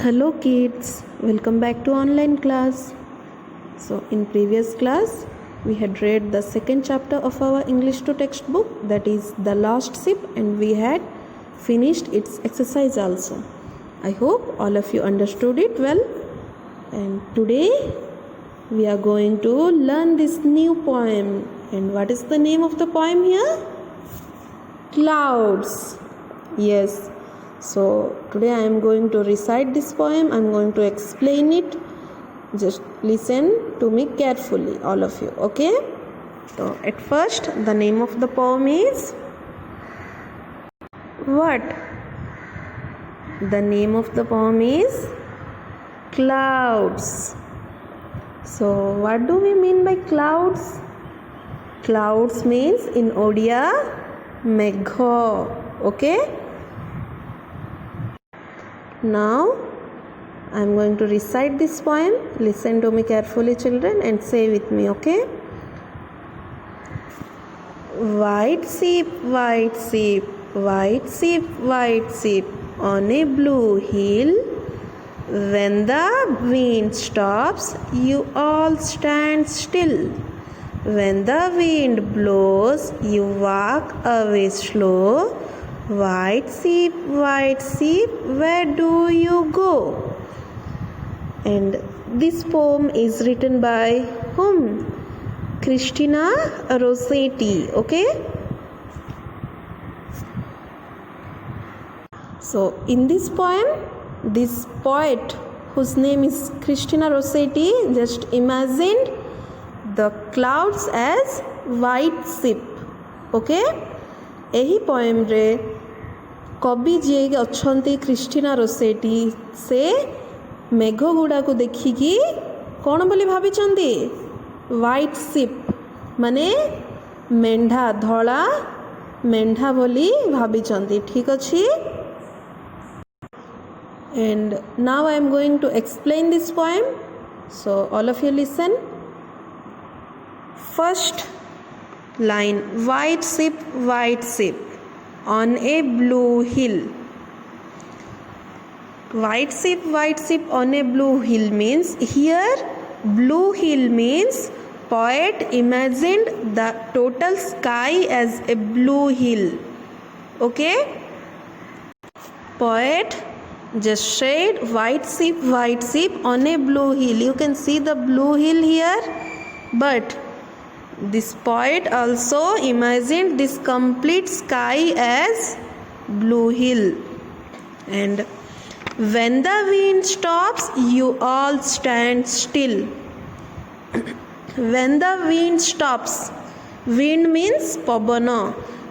Hello kids, welcome back to online class. So in previous class we had read the second chapter of our English 2 textbook, that is The Lost Ship, and we had finished its exercise also. I hope all of you understood it well, and today we are going to learn this new poem. And what is the name of the poem here? Clouds. Yes. So today I am going to recite this poem. I am going to explain it. Just listen to me carefully, all of you. Okay? So at first the name of the poem is what? The name of the poem is Clouds. So what do we mean by clouds? Clouds means in Odia megho. Okay? Now I am going to recite this poem. Listen to me carefully, children, and say with me, okay? White sheep, white sheep, white sheep, white sheep on a blue hill. When the wind stops, you all stand still. When the wind blows, you walk away slow. White sheep, where do you go? And this poem is written by whom? Christina Rossetti. Okay? So in this poem, this poet whose name is Christina Rossetti just imagined the clouds as white sheep. Okay? एही poem रे कवि जी अच्छी Christina Rossetti से मेघ गुड़ा को देखिकी कौन बोली भाविचंती? व्हाइट शिप माने मेंढा, धला मेंढा बोली भाविचंती. ठीक अच्छी. And now I am going to explain this poem. So all of you listen. First line, white sheep on a blue hill. White sheep on a blue hill means, here blue hill means poet imagined the total sky as a blue hill. Okay? Poet just said white sheep on a blue hill. You can see the blue hill here, but this poet also imagined this complete sky as blue hill. And when the wind stops, you all stand still. When the wind stops, wind means Pawan.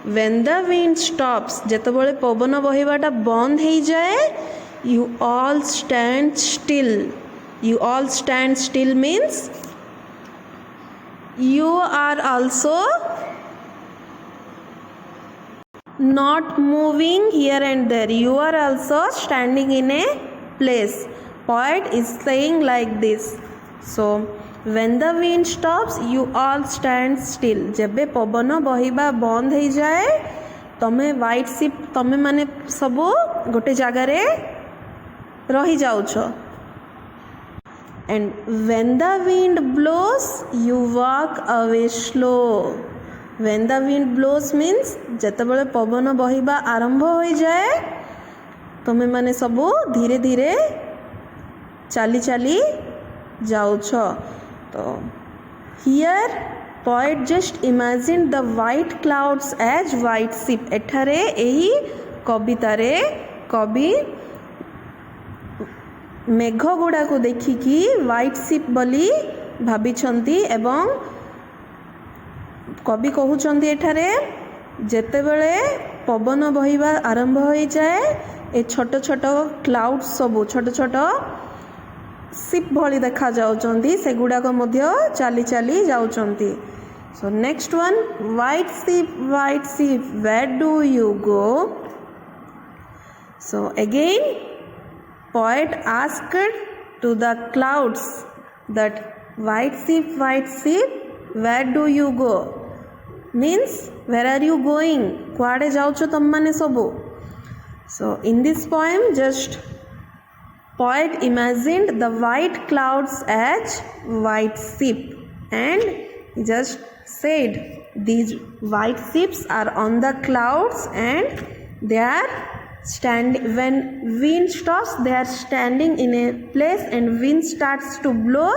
When the wind stops, जेतबेले पवन बहिबाटा बंद हो जाए, you all stand still. You all stand still means you are also not moving here and there. You are also standing in a place. Poet is saying like this. So when the wind stops, you all stand still. जबे पवन बहिबा बंद हो जाए, तमे white ship तमे माने सबो गोटे जगह रे रही जाउछो. And when the wind blows, you walk away slow. When the wind blows means जेतबेले पवन बहिबा आरंभ हो जाए, तमे माने सबो धीरे धीरे चाली चाली जाउछ. तो here poet just imagined the white clouds as white sheep. एठारे एही कवितारे कवि मेघ गुड़ा को देखिकी व्हाइट शिप बोली भाविछंती. एवं कवि कहउछंती एठारे जेतेबेले पवन बहिबा आरंभ हो जाए, ए छोट छोट क्लाउड सब छोट छोट शिप भली देखा जाउछंती, से गुड़ा को मध्य चाली चाली जाउछंती. So next one, white ship where do you go? So again poet asked to the clouds that white sheep, where do you go? Means where are you going? Kuade jaucho tam mane sobu. So in this poem just Poet imagined the white clouds as white sheep and he just said these white sheep are on the clouds and they are standing. When wind stops, they are standing in a place, and wind starts to blow,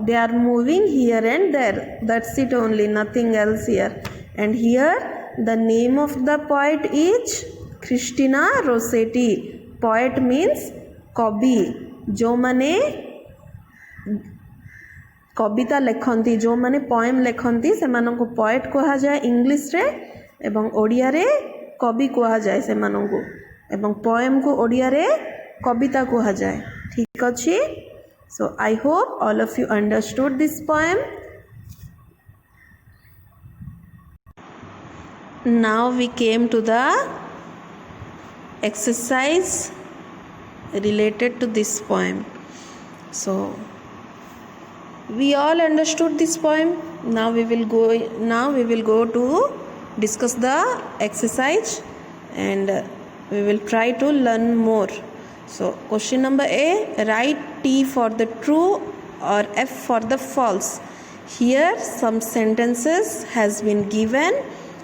they are moving here and there. That's it only, nothing else here. And here the name of the poet is Christina Rossetti. Poet means कवि, जो माने कविता लेखन्ति, जो माने poem लेखन्ति से मानको poet कहा जाए English रे, एवं ओडिया रे कवि कहा जाए से मानको, एवं पोएम को ओडिया रे कविता कहा जाए. ठीक अछि. So I hope all of you understood this poem. Now we came to the exercise related to this poem. So we all understood this poem. Now we will go to discuss the exercise and we will try to learn more. So question number A, write T for the true or F for the false. Here some sentences has been given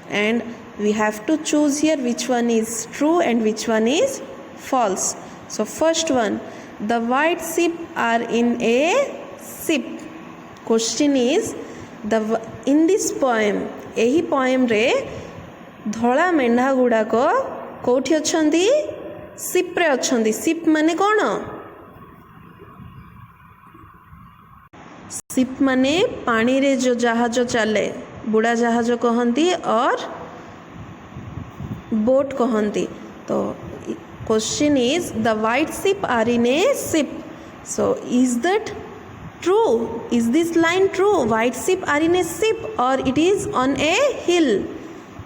and we have to choose here which one is true and which one is false. So first one, the white sheep are in a ship. Question is, in this poem, एही poem रे धला मेंढा गुड़ाक कौटी अछंती? Ship रे अछंती. Ship माने कौन? Ship माने पानी रे जो जहाज चले, बुढ़ा जहाज कहंती और बोट कहंती. तो question is, the white sheep are in a ship. So is that true? Is this line true? White sheep are in a ship or it is on a hill?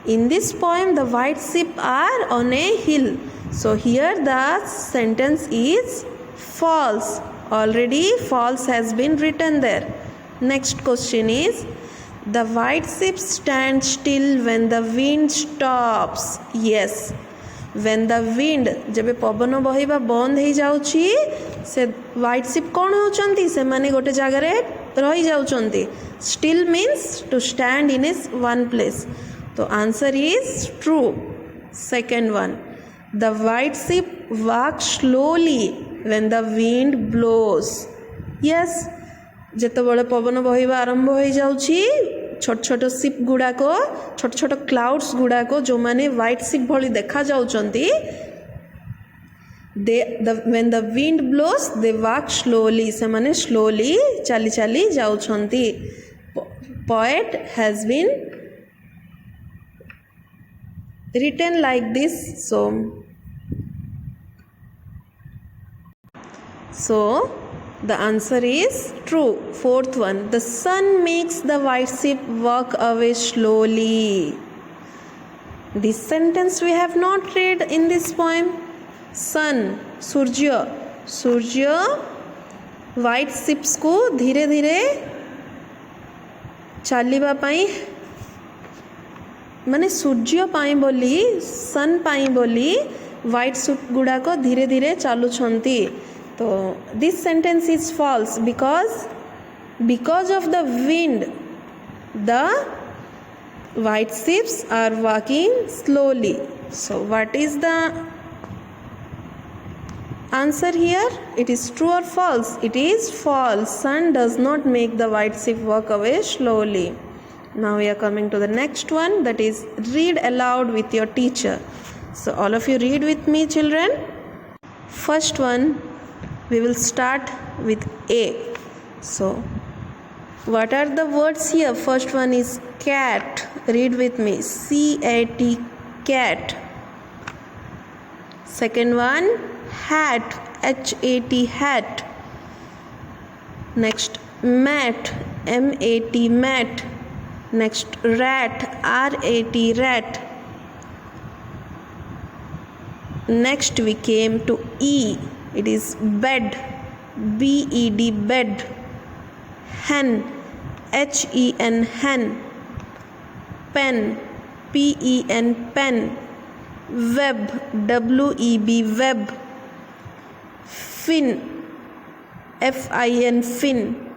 In this poem the white sheep are on a hill. So here the sentence is false. Already false has been written there. Next question is, the white sheep stand still when the wind stops. Yes. When the wind, जब पवन बहिबा बंद हो जाउची से white ship कौन होचंती? से माने गोटे जगह रे रही जाउचंती. Still means to stand in one place. तो answer is true. Second one, the white ship walk slowly when the wind blows. Yes, ଯେତେବେଳେ ପବନ ବହିବା ଆରମ୍ଭ ହୋଇଯାଉଛି छोट छोट शिप गुड़ाक, छोट छोट क्लाउड्स गुड़ाक जो माने व्हाइट शिप भली देखा जाउचंती, when the wind blows they walk slowly. से माने slowly चली चली जाउचंती. Poet has been written like this. So the answer is true. Fourth one, the sun makes the white sheep walk away slowly. This sentence we have not read in this poem. Sun, Surya white ships को धीरे धीरे चलवा पाई, माने सूर्य पाई बोली, सन पाई बोली white ship गुड़ाक धीरे धीरे चलुछंती. तो this sentence is false because of the wind the white ships are walking slowly. So what is the answer here? It is true or false? It is false. Sun does not make the white sheep walk away slowly. Now we are coming to the next one, that is read aloud with your teacher. So all of you read with me, children. First one, we will start with A. So what are the words here? First one is cat. Read with me. C-A-T, cat. Second one, hat. H-A-T, hat. Next, mat. M-A-T, mat. Next, rat. R-A-T, rat. Next we came to E. It is bed. B-E-D, bed. Hen. H-E-N, hen. Pen. P-E-N, pen. Web. W-E-B, web. Fin. F-I-N, fin.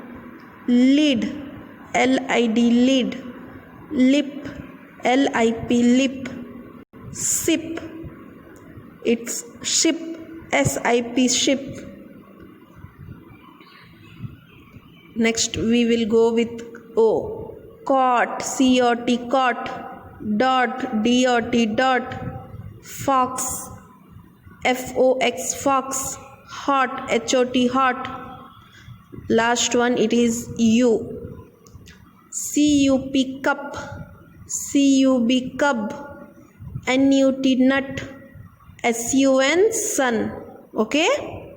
Lid, L-I-D, lid. Lip, L-I-P, lip. Sip, it's ship, S-I-P, ship. Next we will go with O. Cot, C-O-T, cot. Dot, D-O-T, dot. Fox, F-O-X, fox. Hot, H-O-T, hot. Last one, it is U. C-U-P, cup. C-U-B, cub. N-U-T, nut. S-U-N, sun. Okay?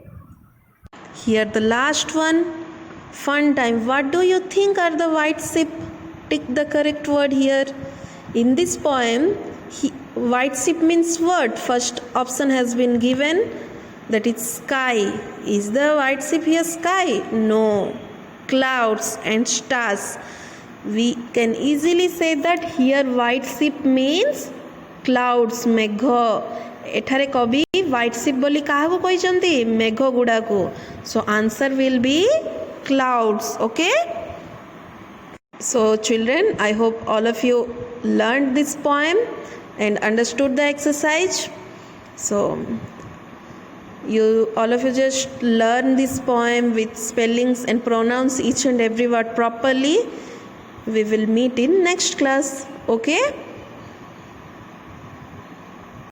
Here the last one. Fun time. What do you think are the white sheep? Tick the correct word here. In this poem, white sheep means what? First option has been given, that is sky. Is the white sheep here sky? No. Clouds and stars. We can easily say that here white sheep means clouds, megha. एठारे कवि white ship बोली काहाको कहिसंती मेघ गुडाको. So answer will be clouds. Okay, so children, I hope all of you learned this poem and understood the exercise. So you all of you just learn this poem with spellings and pronounce each and every word properly. We will meet in next class. Okay.